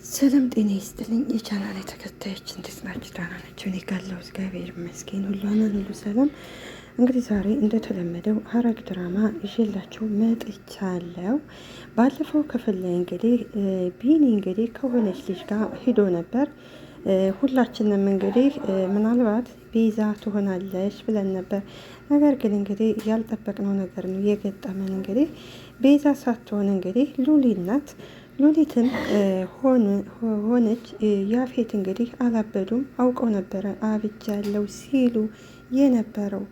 ሰላም ጤና ይስጥልኝ የቻናል ተከታዮች እንዴት ናችሁ? ደህና ናችሁ? እኔ ጋለሁ እግዚአብሔር ይመስገን ሁሉ አማን ሁሉ ሰላም። እንግዲህ ዛሬ እንደተለመደው ሐረግ ድራማ ይዤላችሁ መጥቻለሁ። ባለፈው ክፍል ላይ እንግዲህ ቢኒ እንግዲህ ከሆነች ልጅ ጋር ሂዶ ነበር። ሁላችንም እንግዲህ ምናልባት ቤዛ ትሆናለች ብለን ነበር። ነገር ግን እንግዲህ ያልጠበቅነው ነገር ነው የገጠመን። እንግዲህ ቤዛ ሳትሆን እንግዲህ ሉሊ ናት። ሉሊትም ሆነች ያፌት እንግዲህ አላበዱም፣ አውቀው ነበረ አብጃለው ሲሉ የነበረው።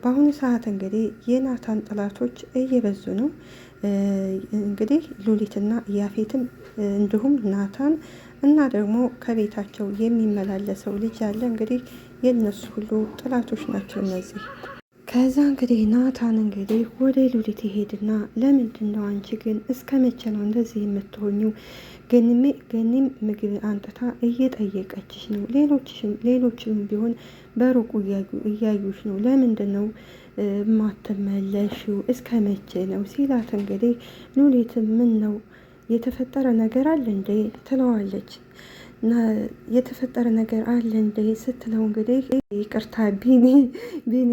በአሁኑ ሰዓት እንግዲህ የናታን ጠላቶች እየበዙ ነው። እንግዲህ ሉሊትና ያፌትም እንዲሁም ናታን እና ደግሞ ከቤታቸው የሚመላለሰው ልጅ ያለ እንግዲህ የነሱ ሁሉ ጠላቶች ናቸው እነዚህ። ከዛ እንግዲህ ናታን እንግዲህ ወደ ሉሊት ይሄድና ለምንድን ነው አንቺ ግን እስከ መቼ ነው እንደዚህ የምትሆኙ? ገኒም ምግብ አንጥታ እየጠየቀችሽ ነው፣ ሌሎችም ቢሆን በሩቁ እያዩሽ ነው። ለምንድን ነው ማትመለሺው? እስከ መቼ ነው ሲላት እንግዲህ ሉሊት ምን ነው የተፈጠረ ነገር አለ እንዴ ትለዋለች። የተፈጠረ ነገር አለ እንዴ ስትለው እንግዲህ ይቅርታ ቢኒ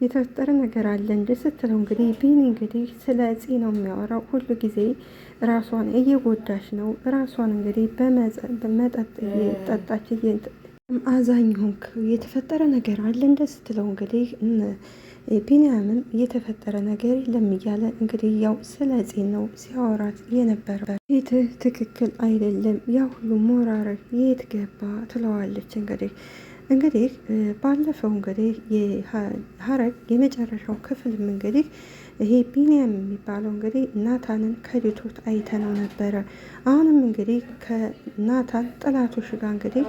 የተፈጠረ ነገር አለ እንዴ ስትለው እንግዲህ ቢኒ እንግዲህ ስለ ፂ ነው የሚያወራው። ሁሉ ጊዜ ራሷን እየጎዳች ነው። ራሷን እንግዲህ በመጠጥ እየጠጣች አዛኝ ሆንክ፣ የተፈጠረ ነገር አለ እንደ ስትለው እንግዲህ ቢንያምም እየተፈጠረ ነገር የለም እያለ እንግዲህ ያው ስለ ፂ ነው ሲያወራት የነበረ። ፊትህ ትክክል አይደለም፣ ያ ሁሉ ሞራረግ የት ገባ ትለዋለች። እንግዲህ ባለፈው እንግዲህ የሐረግ የመጨረሻው ክፍልም እንግዲህ ይሄ ቢንያም የሚባለው እንግዲህ ናታንን ከድቶት አይተነው ነበረ። አሁንም እንግዲህ ከናታን ጠላቶች ጋር እንግዲህ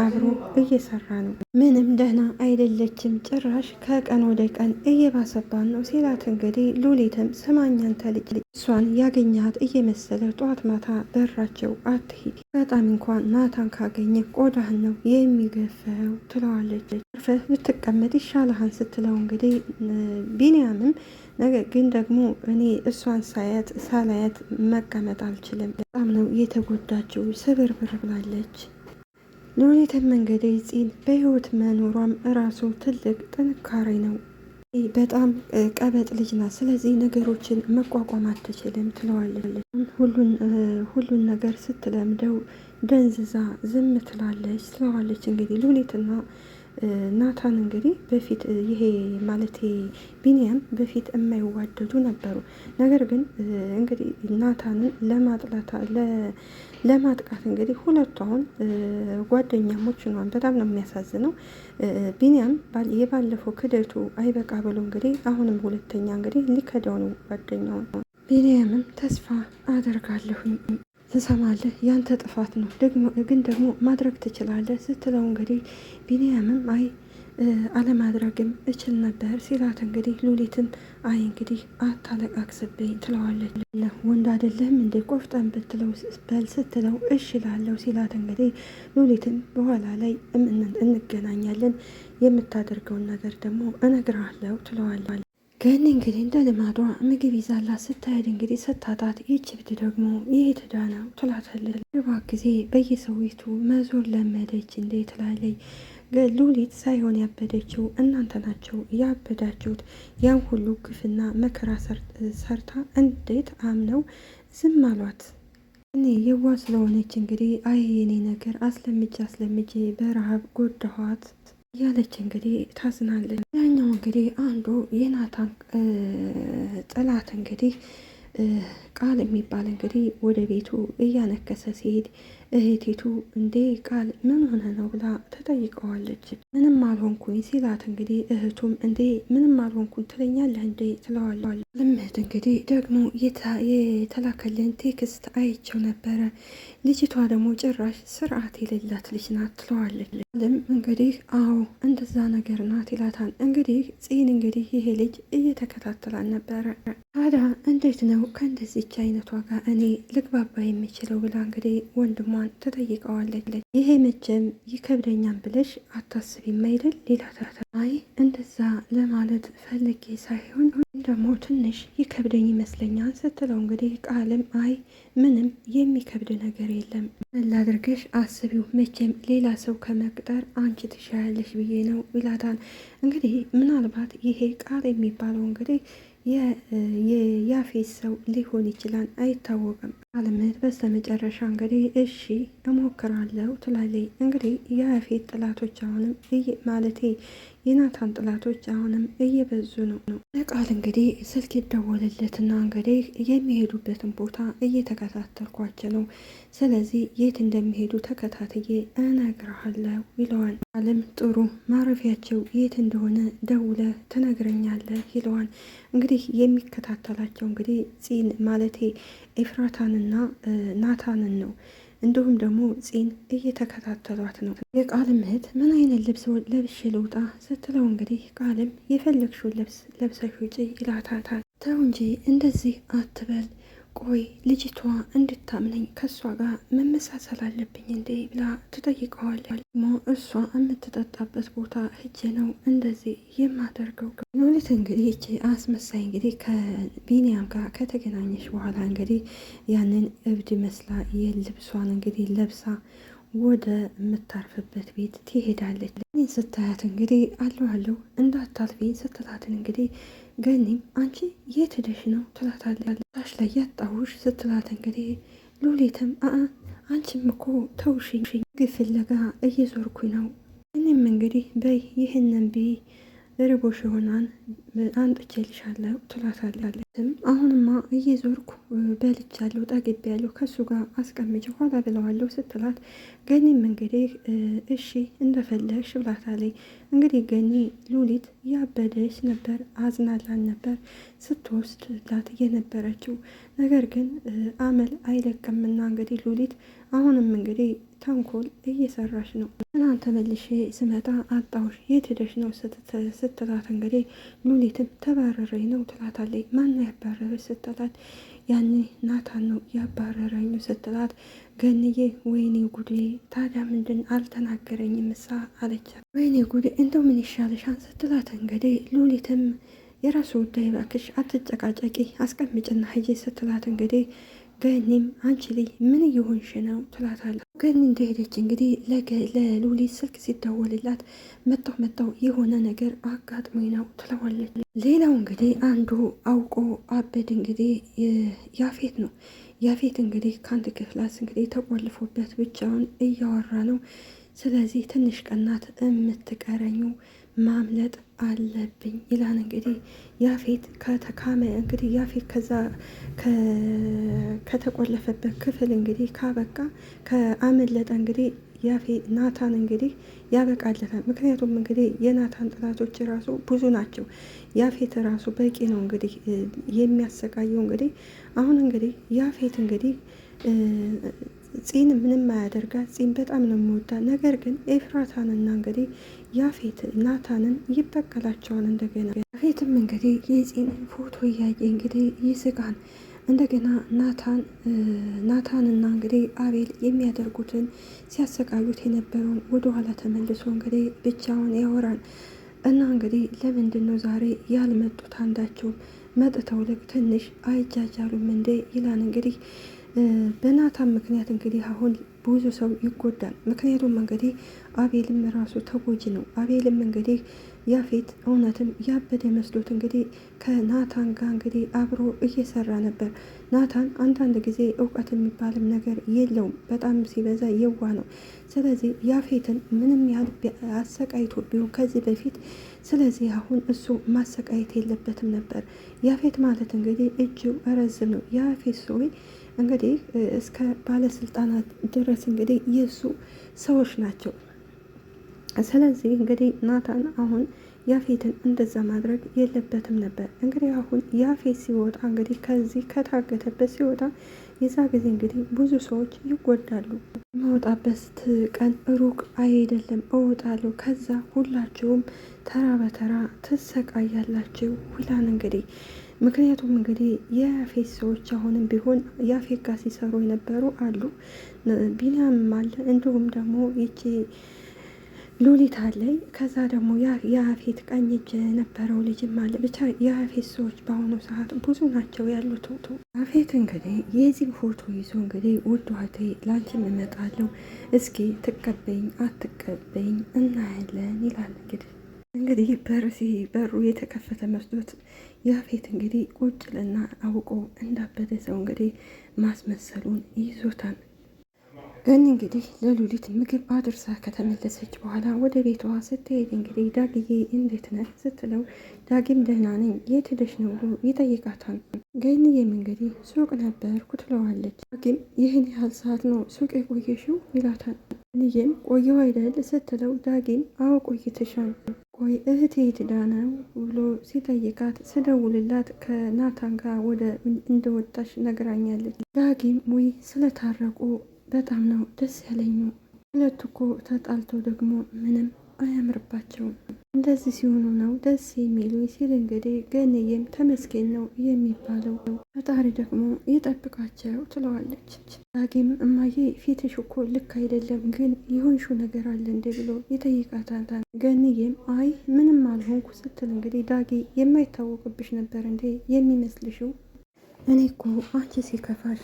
አብሮ እየሰራ ነው። ምንም ደህና አይደለችም፣ ጭራሽ ከቀን ወደ ቀን እየባሰባን ነው ሲላት እንግዲህ ሉሊትም ስማኝ አንተ ልጅ እሷን ያገኛት እየመሰለ ጠዋት ማታ በራቸው አትሂድ፣ በጣም እንኳን ናታን ካገኘ ቆዳህን ነው የሚገፈው ትለዋለች። አርፈህ ብትቀመጥ ይሻልሃን ስትለው እንግዲህ ቢንያምም ነገር ግን ደግሞ እኔ እሷን ሳላያት መቀመጥ አልችልም፣ በጣም ነው የተጎዳችው፣ ስብርብር ብላለች። ሉሊትም እንግዲህ ፂን በህይወት መኖሯም እራሱ ትልቅ ጥንካሬ ነው። በጣም ቀበጥ ልጅ ናት፣ ስለዚህ ነገሮችን መቋቋም አትችልም ትለዋለች። ሁሉን ነገር ስትለምደው ደንዝዛ ዝም ትላለች ትለዋለች። እንግዲህ ሉሊትና ናታን እንግዲህ በፊት ይሄ ማለት ቢንያም በፊት የማይዋደዱ ነበሩ። ነገር ግን እንግዲህ ናታንን ለማጥቃት እንግዲህ ሁለቱ አሁን ጓደኛሞች ሆነዋል። በጣም ነው የሚያሳዝነው። ቢንያም የባለፈው ክደቱ አይበቃ ብሎ እንግዲህ አሁንም ሁለተኛ እንግዲህ ሊከዳው ነው ጓደኛውን። ቢንያምም ተስፋ አደርጋለሁኝ ትሰማለህ፣ ያንተ ጥፋት ነው ግን ደግሞ ማድረግ ትችላለህ ስትለው እንግዲህ ቢንያምም አይ አለማድረግም እችል ነበር ሲላት እንግዲህ ሉሊትም አይ እንግዲህ አታለቃቅስብኝ ትለዋለች። ወንድ አይደለም እንደ ቆፍጠን ብትለው በል ስትለው እሺ ላለው ሲላት እንግዲህ ሉሊትም በኋላ ላይ እንገናኛለን፣ የምታደርገውን ነገር ደግሞ እነግርሃለሁ ትለዋለች። ገኒ እንግዲህ እንደ ልማዷ ምግብ ይዛላ ስታሄድ እንግዲህ ስታጣት ይችብት ደግሞ ይህ ትዳ ነው ትላታለች። ግባ ጊዜ በየሰው ቤቱ መዞር ለመደች እንዴ ትላለች። ሉሊት ሳይሆን ያበደችው እናንተ ናቸው ያበዳችሁት። ያን ሁሉ ግፍና መከራ ሰርታ እንዴት አምነው ዝም አሏት? እኔ የዋ ስለሆነች እንግዲህ አይ የኔ ነገር አስለምጄ በረሃብ ጎዳኋት እያለች እንግዲህ ታዝናለች። ያኛው እንግዲህ አንዱ የናታን ጥላት እንግዲህ ቃል የሚባል እንግዲህ ወደ ቤቱ እያነከሰ ሲሄድ እህቴቱ እንዴ ቃል ምን ሆነ ነው ብላ ተጠይቀዋለች። ምንም አልሆንኩኝ ሲላት እንግዲህ እህቱም እንዴ ምንም አልሆንኩኝ ትለኛለህ እንዴ ትለዋለች። ልምት እንግዲህ ደግሞ የተላከልን ቴክስት አይቸው ነበረ፣ ልጅቷ ደግሞ ጭራሽ ስርዓት የሌላት ልጅ ናት ትለዋለች። ልም እንግዲህ አዎ እንደዛ ነገር ናት ይላታል። እንግዲህ ፂን እንግዲህ ይሄ ልጅ እየተከታተላል ነበረ። ታዲያ እንዴት ነው ከእንደዚች አይነቷ ጋር እኔ ልግባባ የሚችለው ብላ እንግዲህ ወንድሟን ትጠይቀዋለች። ይሄ መቼም ይከብደኛል ብለሽ አታስቢም አይደል ይላታል። አይ እንደዛ ለማለት ፈልጌ ሳይሆን ደግሞ ትንሽ ይከብደኝ ይመስለኛል ስትለው እንግዲህ ቃልም አይ ምንም የሚከብድ ነገር የለም ላድርግሽ አስቢው መቼም ሌላ ሰው ከመቅጠር አንቺ ትሻያለሽ ብዬ ነው ይላታል። እንግዲህ ምናልባት ይሄ ቃል የሚባለው እንግዲህ የያፌት ሰው ሊሆን ይችላል፣ አይታወቅም። አለምት በስተመጨረሻ እንግዲህ እሺ እሞክራለሁ ትላለች። እንግዲህ የያፌት ጥላቶች አሁንም ማለቴ የናታን ጥላቶች አሁንም እየበዙ ነው። ለቃል እንግዲህ ስልክ ይደወልለትና እንግዲህ የሚሄዱበትን ቦታ እየተከታተልኳቸው ነው፣ ስለዚህ የት እንደሚሄዱ ተከታትዬ እነግርሃለሁ ይለዋል። አለም ጥሩ ማረፊያቸው የት እንደሆነ ደውለ ትነግረኛለህ ይለዋል። እንግዲህ የሚከታተላቸው እንግዲህ ፂን ማለቴ ኤፍራታንና ናታንን ነው። እንዲሁም ደግሞ ፂን እየተከታተሏት ነው። የቃልም እህት ምን አይነት ልብስ ለብሼ ልውጣ ስትለው እንግዲህ ቃልም የፈለግሽውን ልብስ ለብሰሽ ውጪ ይላታታል። ተው እንጂ እንደዚህ አትበል፣ ቆይ ልጅቷ እንድታምነኝ ከእሷ ጋር መመሳሰል አለብኝ እንዴ ብላ ትጠይቀዋለች። ሞ እሷ የምትጠጣበት ቦታ ሂጄ ነው እንደዚህ የማደርገው። ሉሊት እንግዲህ ይቺ አስመሳይ እንግዲህ ከቢኒያም ጋር ከተገናኘች በኋላ እንግዲህ ያንን እብድ መስላ የልብሷን እንግዲህ ለብሳ ወደ የምታርፍበት ቤት ትሄዳለች። ይህን ስታያት እንግዲህ አለሁ እንዳታልፊኝ ስትላትን እንግዲህ ገኒም አንቺ የት ሄደሽ ነው ትላታለች። ታች ላይ ያጣሁሽ ስትላት እንግዲህ ሉሊትም አንቺም እኮ ተውሽኝ ግፍ ፍለጋ እየዞርኩኝ ነው። እኔም እንግዲህ በይ ይህንን ብይ ርቦሽ ይሆናል አንጥቼልሻለሁ ትላታለች። አሁንማ እየዞርኩ በልቻለሁ ጠግቤያለሁ ከሱ ጋር አስቀምጭ ኋላ ብለዋለሁ ስትላት ገኒም እንግዲህ እሺ እንደፈለግሽ ብላታለች። እንግዲህ ገኒ ሉሊት ያበደች ነበር፣ አዝናላን ነበር ስትወስድላት የነበረችው። ነገር ግን አመል አይለቅምና እንግዲህ ሉሊት አሁንም እንግዲህ ተንኮል እየሰራች ነው። ትናንት መልሼ ስመጣ አጣሁሽ የት ሄደሽ ነው ስትላት እንግዲህ ሉሊትም ተባረረኝ ነው ትላታለች። ማን ያባረረች ስትላት ያኔ ናታን ነው ያባረረኝ ስትላት ገንዬ ወይኔ ጉዴ ታዲያ ምንድን አልተናገረኝም ምሳ አለቻት። ወይኔ ጉዴ እንደው ምን ይሻልሻን ስትላት እንግዲህ ሉሊትም የራሱ ጉዳይ እባክሽ አትጨቃጨቂ አስቀምጭና ሂጂ ስትላት እንግዲህ ገኒም አንቺ ልይ ምን እየሆንሽ ነው ትላታለች። ገኒ እንደሄደች እንግዲህ ለሉሊት ስልክ ሲደወልላት መጣው የሆነ ነገር አጋጥሞኝ ነው ትለዋለች። ሌላው እንግዲህ አንዱ አውቆ አበድ እንግዲህ ያፌት ነው። ያፌት እንግዲህ ከአንድ ክፍላስ እንግዲህ ተቆልፎበት ብቻውን እያወራ ነው። ስለዚህ ትንሽ ቀናት የምትቀረኙ ማምለጥ አለብኝ ይላል። እንግዲህ ያፌት ከተካመ እንግዲህ ያፌት ከዛ ከተቆለፈበት ክፍል እንግዲህ ካበቃ ከአመለጠ እንግዲህ ያፌት ናታን እንግዲህ ያበቃለታል። ምክንያቱም እንግዲህ የናታን ጥላቶች ራሱ ብዙ ናቸው። ያፌት ራሱ በቂ ነው እንግዲህ የሚያሰቃየው። እንግዲህ አሁን እንግዲህ ያፌት እንግዲህ ፂን ምንም አያደርጋት። ፂን በጣም ነው የሚወዳት። ነገር ግን ኤፍራታንና እንግዲህ ያፌት ናታንን ይበቀላቸዋል። እንደገና ያፌትም እንግዲህ የፂን ፎቶ እያየ እንግዲህ ይስቃል። እንደገና ናታንና እንግዲህ አቤል የሚያደርጉትን ሲያሰቃዩት የነበረውን ወደኋላ ተመልሶ እንግዲህ ብቻውን ያወራል። እና እንግዲህ ለምንድን ነው ዛሬ ያልመጡት? አንዳቸው መጥተው ልክ ትንሽ አይጃጃሉም እንዴ ይላል። እንግዲህ በናታን ምክንያት እንግዲህ አሁን ብዙ ሰው ይጎዳል። ምክንያቱም እንግዲህ አቤልም ራሱ ተጎጂ ነው። አቤልም እንግዲህ ያፌት እውነትም ያበደ መስሎት እንግዲህ ከናታን ጋር እንግዲህ አብሮ እየሰራ ነበር። ናታን አንዳንድ ጊዜ እውቀት የሚባልም ነገር የለውም፣ በጣም ሲበዛ የዋ ነው። ስለዚህ ያፌትን ምንም ያህል አሰቃይቶ ቢሆን ከዚህ በፊት ስለዚህ አሁን እሱ ማሰቃየት የለበትም ነበር። ያፌት ማለት እንግዲህ እጁ ረዝም ነው። ያፌት ሰው እንግዲህ እስከ ባለስልጣናት ድረስ እንግዲህ የእሱ ሰዎች ናቸው። ስለዚህ እንግዲህ ናታን አሁን ያፌትን እንደዛ ማድረግ የለበትም ነበር። እንግዲህ አሁን ያፌት ሲወጣ እንግዲህ ከዚህ ከታገተበት ሲወጣ የዛ ጊዜ እንግዲህ ብዙ ሰዎች ይጎዳሉ። መውጣበት ቀን ሩቅ አይደለም፣ እወጣለሁ፣ ከዛ ሁላችሁም ተራ በተራ ትሰቃያላችሁ ይላል እንግዲህ። ምክንያቱም እንግዲህ የያፌት ሰዎች አሁንም ቢሆን ያፌት ጋር ሲሰሩ የነበሩ አሉ። ቢኒያምም አለ። እንዲሁም ደግሞ ይቺ ሉሊት አለኝ። ከዛ ደግሞ የአፌት ቀኝ እጅ የነበረው ልጅም አለ። ብቻ የአፌት ሰዎች በአሁኑ ሰዓት ብዙ ናቸው ያሉት። አፌት እንግዲህ የዚህ ፎቶ ይዞ እንግዲህ ውድ እህቴ ላንቺም እመጣለሁ፣ እስኪ ትቀበኝ አትቀበኝ እናያለን ይላል። እንግዲህ በሩ የተከፈተ መስሎት ያፌት እንግዲህ ቁጭልና አውቆ እንዳበደ ሰው እንግዲህ ማስመሰሉን ይዞታል። ግን እንግዲህ ለሉሊት ምግብ አድርሳ ከተመለሰች በኋላ ወደ ቤቷ ስትሄድ እንግዲህ ዳግዬ እንዴት ነህ ስትለው ዳጊም ደህና ነኝ የት ሄደሽ ነው ብሎ ይጠይቃታል። ገንዬም እንግዲህ ሱቅ ነበርኩ ትለዋለች። ዳጊም ይህን ያህል ሰዓት ነው ሱቅ የቆየሽው ይላታል። ገንዬም ቆየሁ አይደል ስትለው ዳጊም አዎ ቆይተሻል፣ ቆይ እህቴ የት ሄዳ ነው ብሎ ሲጠይቃት ስደውልላት ከናታን ጋር ወደ እንደወጣሽ ነግራኛለች። ዳጊም ውይ ስለታረቁ በጣም ነው ደስ ያለኝ። ሁለቱ እኮ ተጣልቶ ደግሞ ምንም አያምርባቸውም፣ እንደዚህ ሲሆኑ ነው ደስ የሚሉ ሲል እንግዲህ ገንዬም ተመስገን ነው የሚባለው፣ ፈጣሪ ደግሞ ይጠብቃቸው ትለዋለች። ዳጊም እማዬ ፊትሽ እኮ ልክ አይደለም፣ ግን የሆንሹ ነገር አለ እንዴ ብሎ ይጠይቃታል። ገንዬም አይ ምንም አልሆንኩ ስትል እንግዲህ ዳጊ የማይታወቅብሽ ነበር እንዴ የሚመስልሽው? እኔ እኮ አንቺ ሲከፋሽ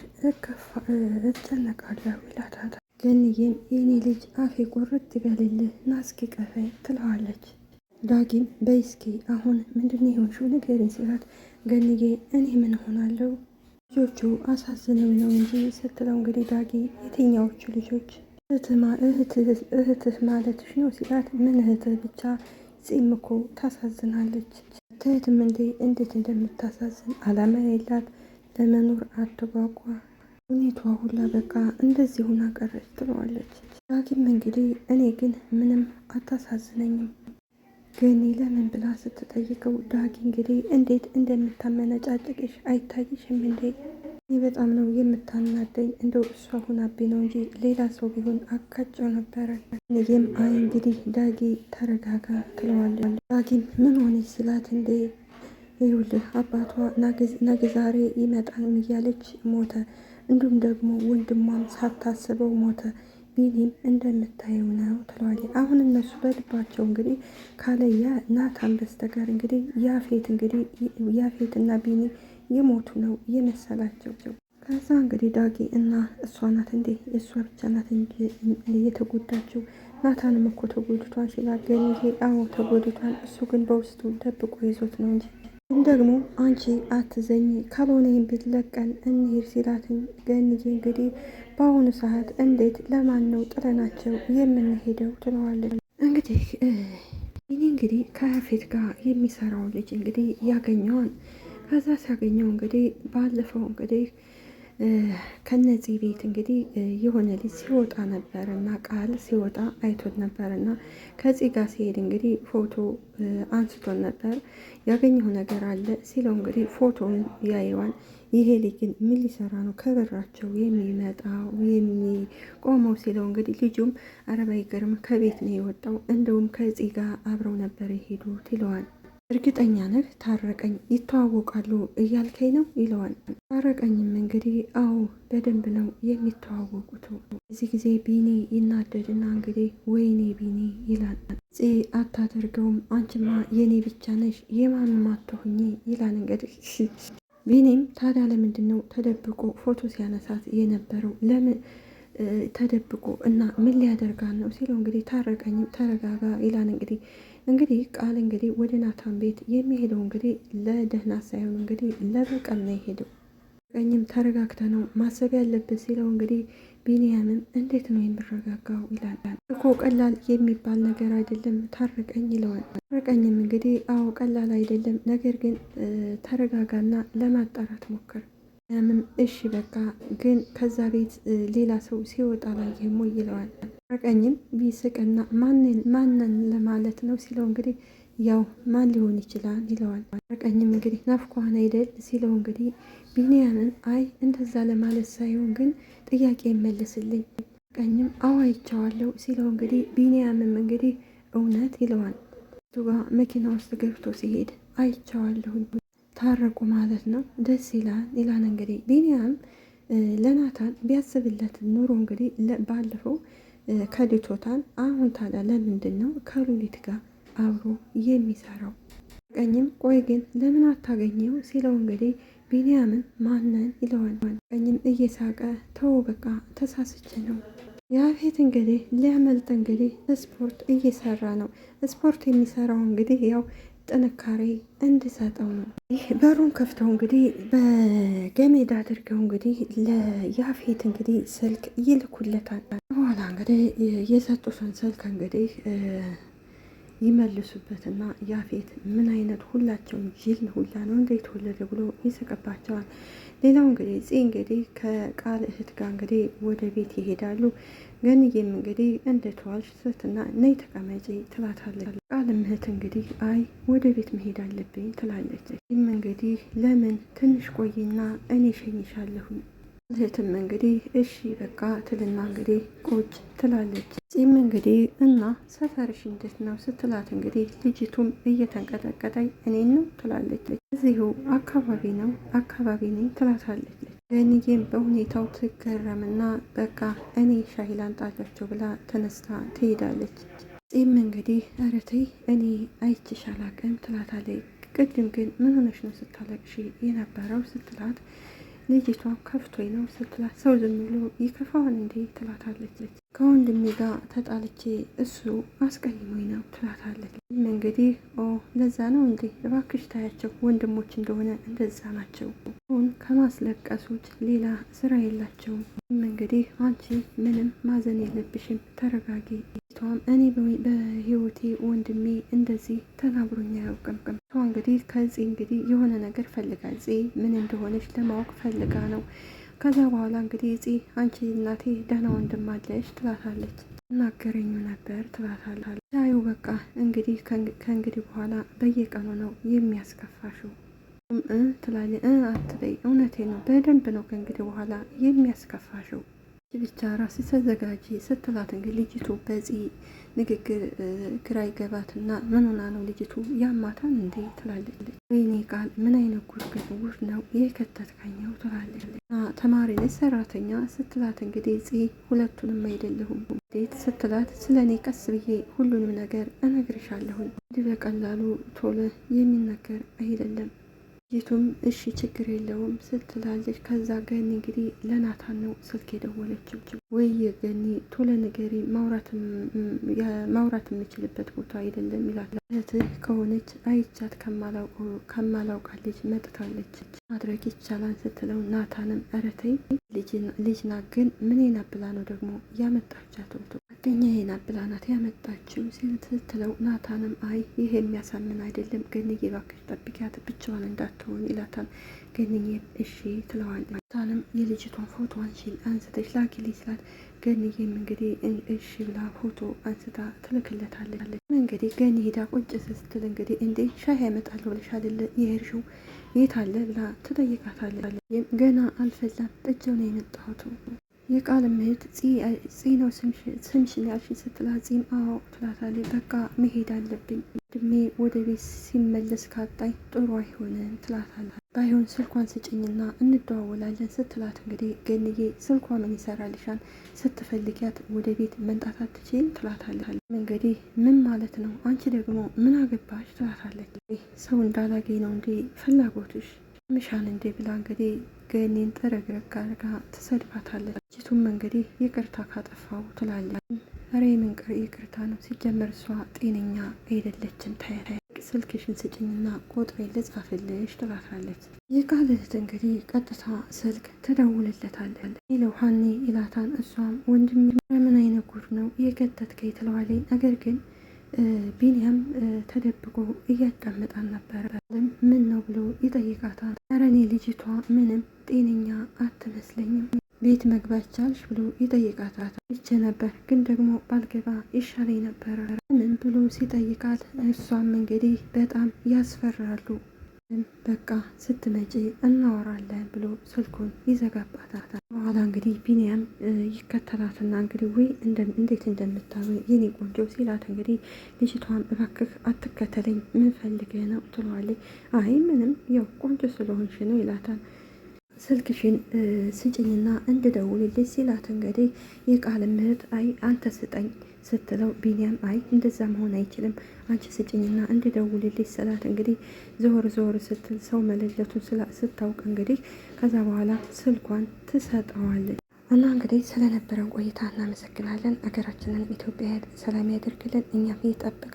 እጨነቃለሁ ይላታል። ገንዬም የኔ ልጅ አፌ ቁርጥ ይበልልህ ና እስኪ ቀፈኝ ትለዋለች። ዳጊም በይ እስኪ አሁን ምንድነው የሆንሽው ንገሪኝ ሲላት ገንዬ እኔ ምን ሆናለሁ ልጆቹ አሳዝነው ነው እንጂ ስትለው እንግዲህ ዳጊ የትኛዎቹ ልጆች እህትህ ማለትሽ ነው ሲላት ምን እህትህ ብቻ ጺም እኮ ታሳዝናለች፣ ትህትም እንዴ እንዴት እንደምታሳዝን አላማ የላት ለመኖር አትጓጓ፣ ሁኔቷ ሁላ በቃ እንደዚህ ሁና ቀረች ትለዋለች። ዳጊም እንግዲህ እኔ ግን ምንም አታሳዝነኝም ገኒ ለምን ብላ ስትጠይቀው ዳጊ እንግዲህ እንዴት እንደምታመነጫጭቅሽ አይታይሽም እንዴ? እኔ በጣም ነው የምታናደኝ፣ እንደው እሷ ሁናብኝ ነው እንጂ ሌላ ሰው ቢሆን አካጨው ነበረ። እኔም አይ እንግዲህ ዳጊ ተረጋጋ ትለዋለች። ዳጊም ምን ሆነች ስላት እንዴ ይኸውልህ አባቷ ነገ ዛሬ ይመጣል እያለች ሞተ፣ እንዲሁም ደግሞ ወንድሟም ሳታስበው ሞተ፣ ቢኒም እንደምታየው ነው ትለዋለች። አሁን እነሱ በልባቸው እንግዲህ ካለያ ናታን በስተቀር እንግዲህ ያፌትና ቢኒ የሞቱ ነው የመሰላቸው። ከዛ እንግዲህ ዳጊ እና እሷ ናት እንዴ እሷ ብቻ ናት እንጂ የተጎዳችው፣ ናታንም እኮ ተጎድቷል ሲላገኝ ይሄ አዎ ተጎድቷል፣ እሱ ግን በውስጡ ደብቆ ይዞት ነው እንጂ ግን ደግሞ አንቺ አትዘኝ ካልሆነ ብትለቀን እንሂድ ሲላትን ገንዬ እንግዲህ በአሁኑ ሰዓት እንዴት ለማን ነው ጥለናቸው የምንሄደው ትለዋለች። እንግዲህ ይህ እንግዲህ ከያፌት ጋር የሚሰራው ልጅ እንግዲህ ያገኘዋል። ከዛ ሲያገኘው እንግዲህ ባለፈው እንግዲህ ከነዚህ ቤት እንግዲህ የሆነ ልጅ ሲወጣ ነበር እና ቃል ሲወጣ አይቶት ነበር እና ከዚህ ጋር ሲሄድ እንግዲህ ፎቶ አንስቶን ነበር። ያገኘው ነገር አለ ሲለው እንግዲህ ፎቶውን ያየዋል። ይሄ ልጅ ግን ምን ሊሰራ ነው ከበራቸው የሚመጣው የሚቆመው ሲለው እንግዲህ ልጁም አረባ ይገርም ከቤት ነው የወጣው፣ እንደውም ከዚህ ጋር አብረው ነበር የሄዱት ይለዋል። እርግጠኛ ነህ ታረቀኝ ይተዋወቃሉ እያልከኝ ነው ይለዋል። ታረቀኝም እንግዲህ አዎ በደንብ ነው የሚተዋወቁት። እዚህ ጊዜ ቢኒ ይናደድና እንግዲህ ወይኔ ቢኒ ይላል። አታደርገውም አንቺማ የኔ ብቻ ነሽ የማንም አትሆኚ ይላል። እንግዲህ ቢኒም ታዲያ ለምንድን ነው ተደብቆ ፎቶ ሲያነሳት የነበረው ለምን ተደብቆ እና ምን ሊያደርጋን ነው ሲለው እንግዲህ ታረቀኝም ተረጋጋ ይላል። እንግዲህ ቃል እንግዲህ ወደ ናታን ቤት የሚሄደው እንግዲህ ለደህና ሳይሆን እንግዲህ ለበቀል ነው የሄደው። ቀኝም ተረጋግተ ነው ማሰብ ያለበት ሲለው እንግዲህ ቢኒያምም እንዴት ነው የምረጋጋው ይላል። እኮ ቀላል የሚባል ነገር አይደለም ታረቀኝ ይለዋል። ታረቀኝም እንግዲህ አዎ ቀላል አይደለም፣ ነገር ግን ተረጋጋና ለማጣራት ሞክር። ያምም እሺ በቃ ግን ከዛ ቤት ሌላ ሰው ሲወጣ ላየህም ወይ ይለዋል። ታረቀኝም ቢስቅና ማንን ለማለት ነው ሲለው እንግዲህ ያው ማን ሊሆን ይችላል ይለዋል። ታረቀኝም እንግዲህ ናፍቆህን አይደል ሲለው እንግዲህ ቢኒያምን አይ እንደዛ ለማለት ሳይሆን ግን ጥያቄ ይመልስልኝ። ታረቀኝም አዎ አይቼዋለሁ ሲለው እንግዲህ ቢኒያምም እንግዲህ እውነት ይለዋል። ቱጋ መኪና ውስጥ ገብቶ ሲሄድ አይቼዋለሁኝ ታረቁ ማለት ነው ደስ ይላል። እንግዲህ ቢኒያም ለናታን ቢያስብለት ኑሮ እንግዲህ ባለፈው ከድቶታል። አሁን ታዲያ ለምንድን ነው ከሉሊት ጋር አብሮ የሚሰራው? ቀኝም ቆይ ግን ለምን አታገኘው ሲለው እንግዲህ ቢንያምን ማንን ይለዋል። ቀኝም እየሳቀ ተው በቃ ተሳስቼ ነው። ያፌት እንግዲህ ሊያመልጥ እንግዲህ ስፖርት እየሰራ ነው። ስፖርት የሚሰራው እንግዲህ ያው ጥንካሬ እንድሰጠው ነው። ይህ በሩን ከፍተው እንግዲህ በገመድ አድርገው እንግዲህ ለያፌት እንግዲህ ስልክ ይልኩለታል። በኋላ እንግዲህ የሰጡትን ስልክ እንግዲህ ይመልሱበትና ያፌት ምን አይነት ሁላቸውም ጅል ሁላ ነው እንደ የተወለደ ብሎ ይስቅባቸዋል። ሌላው እንግዲህ እንግዲህ ከቃል እህት ጋር እንግዲህ ወደ ቤት ይሄዳሉ። ገንዬም እንግዲህ እንደተዋልሽ ስትና ነይ ተቀመጪ ትላታለች። ቃልም እህት እንግዲህ አይ ወደ ቤት መሄድ አለብኝ ትላለች። ይህም እንግዲህ ለምን ትንሽ ቆይና እኔ ሸኝሻለሁኝ። እህትም እንግዲህ እሺ በቃ ትልና እንግዲህ ቁጭ ትላለች። ጺም እንግዲህ እና ሰፈርሽ እንዴት ነው ስትላት እንግዲህ ልጅቱም እየተንቀጠቀጠኝ እኔን ነው ትላለች። እዚሁ አካባቢ ነኝ ትላታለች። ገንዬም በሁኔታው ትገረምና በቃ እኔ ሻይ ላምጣላቸው ብላ ተነስታ ትሄዳለች። ጺም እንግዲህ ኧረ ተይ እኔ አይቼሽ አላቅም ትላታለች። ቅድም ግን ምን ሆነሽ ነው ስታለቅሽ የነበረው ስትላት ልጅቷ ከፍቶኝ ነው ስትላት ሰው ዝም ብሎ ይከፋዋል እንዴ ትላታለች። ከወንድሜ ጋር ተጣልቼ እሱ አስቀይሞኝ ነው ትላታለች። እንግዲህ ለዛ ነው እንዴ እባክሽ ታያቸው ወንድሞች እንደሆነ እንደዛ ናቸው። አሁን ከማስለቀሱት ሌላ ስራ የላቸውም። እንግዲህ አንቺ ምንም ማዘን የለብሽም ተረጋጊ። ቷም እኔ በህይወቴ ወንድሜ እንደዚህ ተናግሮኝ አያውቅም። እንግዲህ ከዚህ እንግዲህ የሆነ ነገር ፈልጋ ምን እንደሆነች ለማወቅ ፈልጋ ነው። ከዛ በኋላ እንግዲህ አንቺ እናቴ ደህና ወንድም አለሽ ትላታለች። እናገረኙ ነበር ትላታለች። ያዩ በቃ እንግዲህ ከእንግዲህ በኋላ በየቀኑ ነው የሚያስከፋሽው ትላለች። አትበይ እውነቴ ነው በደንብ ነው ከእንግዲህ በኋላ የሚያስከፋሽው ብቻ ራስ ተዘጋጂ ስትላት እንግዲህ ልጅቱ በዚህ ንግግር ግራ ይገባትና ምን ሆና ነው ልጅቱ ያማታል እንዴ ትላለች። ወይኔ ቃል ምን አይነት ጉድ ነው የከተትከኘው ትላለች። ተማሪ ነች ሰራተኛ ስትላት እንግዲህ ሁለቱንም አይደለሁም እንዴት ስትላት ስለ እኔ ቀስ ብዬ ሁሉንም ነገር እነግርሻለሁኝ እንዲህ በቀላሉ ቶሎ የሚነገር አይደለም። ልጅቱም እሺ ችግር የለውም ስትላለች። ከዛ ገኒ እንግዲህ ለናታን ነው ስልክ የደወለችው። ወይ ገኒ ቶሎ ንገሪ ማውራት የምችልበት ቦታ አይደለም ይላል። እህትህ ከሆነች አይቻት ከማላውቃት ልጅ መጥታለች ማድረግ ይቻላል ስትለው ናታንም ኧረ ተይ ልጅ ናት ግን ምኔን አብላ ነው ደግሞ ያመጣቻት ጓደኛዬን አብላ ናት ያመጣችው ስትለው ናታንም አይ ይሄ የሚያሳምን አይደለም ገንዬ እባክሽ ጠብቂያት ብቻዋን እንዳትሆን ይላታል። ገንዬም እሺ ትለዋለች። ናታንም የልጅቷን ፎቶ አንስተሽ ላኪልኝ ስላት ገንዬም እንግዲህ እሺ ብላ ፎቶ አንስታ ትልክለታለች። እንግዲህ ገኒ ሄዳ ቁጭ ስትል እንግዲህ እንዴ ሻይ ያመጣለሁ ብለሽ አይደለ የሄድሽው የት አለ ብላ ትጠይቃታለች። ገና አልፈላም ጥጄው ነው የመጣሁት። የቃል እህት ፂ ነው ስምሽን ያልሽኝ ስትላት ፂም አዎ ትላታለች። በቃ መሄድ አለብኝ ድሜ ወደ ቤት ሲመለስ ካጣኝ ጥሩ አይሆንም ትላታለች። ባይሆን ስልኳን ስጭኝና እንደዋወላለን ስትላት እንግዲህ ገንዬ ስልኳ ምን ይሰራልሻል ስትፈልጊያት ወደ ቤት መምጣት አትችይም ትላታለች። እንግዲህ ምን ማለት ነው አንቺ ደግሞ ምን አገባሽ ትላታለች። ሰው እንዳላገኝ ነው እንዴ ፍላጎትሽ ምሻን እንዴ ብላ እንግዲህ ገኒን ጥረግረግ አድርጋ ትሰድባታለች። ጅቱም እንግዲህ ይቅርታ ካጠፋው ትላለች። ኧረ ምን ይቅርታ ነው ሲጀመር እሷ ጤነኛ አይደለችም። ታያታይ ስልክሽን ስጭኝና ቁጥሬ ልጻፍልሽ ትላታለች። የቃል እህት እንግዲህ ቀጥታ ስልክ ትደውልለታለች። ይለውሃኒ ይላታን። እሷም ወንድም ምን አይነት ጉድ ነው የከተትከኝ ትለዋለች። ነገር ግን ቢንያም ተደብቆ እያዳመጣን ነበር። ምን ነው ብሎ ይጠይቃታል። ኧረ እኔ ልጅቷ ምንም ጤነኛ አትመስለኝም ቤት መግባት ቻልሽ ብሎ ይጠይቃታል። ይቼ ነበር ግን ደግሞ ባልገባ ይሻለኝ ነበረ ምን ብሎ ሲጠይቃት እሷም እንግዲህ በጣም ያስፈራሉ በቃ ስትመጪ እናወራለን ብሎ ስልኩን ይዘጋባታል። በኋላ እንግዲህ ቢንያም ይከተላትና እንግዲህ ወይ እንዴት እንደምታወይ የኔ ቆንጆ ሲላት እንግዲህ ልጅቷን እባክህ አትከተለኝ ምን ፈልገህ ነው ትለዋለች። አይ ምንም ያው ቆንጆ ስለሆንሽ ነው ይላታል። ስልክሽን ስጭኝና እንድደውልልሽ ሲላት እንግዲህ የቃል ምህት አይ አንተ ስጠኝ ስትለው ቢኒያም አይ እንደዛ መሆን አይችልም አንቺ ስጭኝና እንድደውልልሽ ስላት እንግዲህ ዞር ስትል ሰው መለለቱን ስታውቅ እንግዲህ ከዛ በኋላ ስልኳን ትሰጠዋለች። እና እንግዲህ ስለነበረን ቆይታ እናመሰግናለን። ሀገራችንን ኢትዮጵያ ሰላም ያደርግልን፣ እኛም ይጠብቅ።